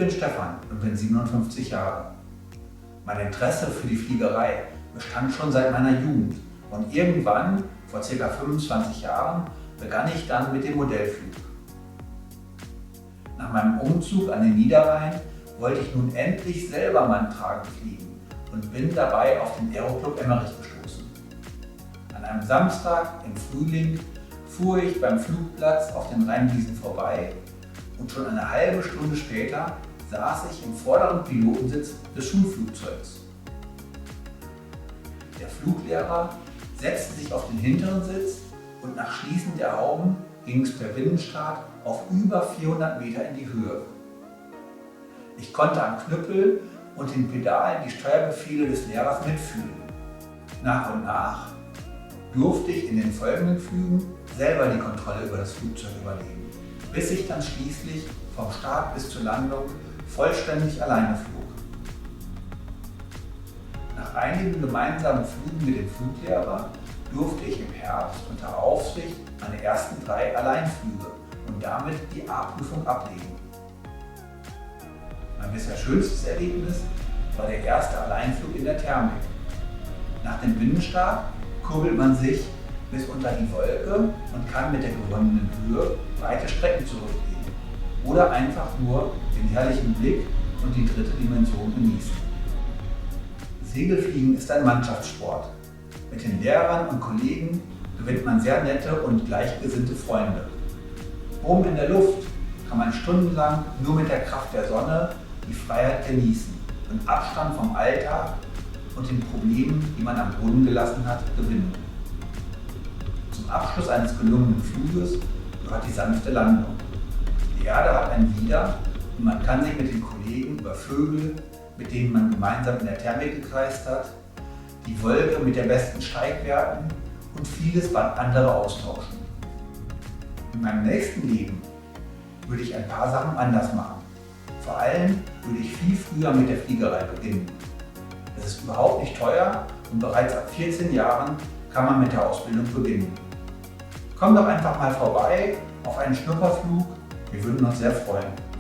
bin Stefan und bin 57 Jahre. Mein Interesse für die Fliegerei bestand schon seit meiner Jugend und irgendwann, vor ca. 25 Jahren, begann ich dann mit dem Modellflug. Nach meinem Umzug an den Niederrhein wollte ich nun endlich selber manntragend fliegen und bin dabei auf den Aeroclub Emmerich gestoßen. An einem Samstag im Frühling fuhr ich beim Flugplatz auf den Rheinwiesen vorbei und schon eine halbe Stunde später saß ich im vorderen Pilotensitz des Schulflugzeugs. Der Fluglehrer setzte sich auf den hinteren Sitz und nach Schließen der Hauben ging es per Windenstart auf über 400 Meter in die Höhe. Ich konnte am Knüppel und den Pedalen die Steuerbefehle des Lehrers mitfühlen. Nach und nach durfte ich in den folgenden Flügen selber die Kontrolle über das Flugzeug übernehmen, bis ich dann schließlich vom Start bis zur Landung vollständig alleine flog. Nach einigen gemeinsamen Flügen mit dem Fluglehrer durfte ich im Herbst unter Aufsicht meine ersten 3 Alleinflüge und damit die A-Prüfung ablegen. Mein bisher schönstes Erlebnis war der erste Alleinflug in der Thermik. Nach dem Windenstart kurbelt man sich bis unter die Wolke und kann mit der gewonnenen Höhe weite Strecken zurücklegen oder einfach nur den herrlichen Blick und die dritte Dimension genießen. Segelfliegen ist ein Mannschaftssport. Mit den Lehrern und Kollegen gewinnt man sehr nette und gleichgesinnte Freunde. Oben in der Luft kann man stundenlang nur mit der Kraft der Sonne die Freiheit genießen und Abstand vom Alltag und den Problemen, die man am Boden gelassen hat, gewinnen. Zum Abschluss eines gelungenen Fluges gehört die sanfte Landung. Die Erde hat ein Wider und man kann sich mit den Kollegen über Vögel, mit denen man gemeinsam in der Thermik gekreist hat, die Wolke mit der besten Steigwerten und vieles andere austauschen. In meinem nächsten Leben würde ich ein paar Sachen anders machen. Vor allem würde ich viel früher mit der Fliegerei beginnen. Es ist überhaupt nicht teuer und bereits ab 14 Jahren kann man mit der Ausbildung beginnen. Komm doch einfach mal vorbei auf einen Schnupperflug, wir würden uns sehr freuen.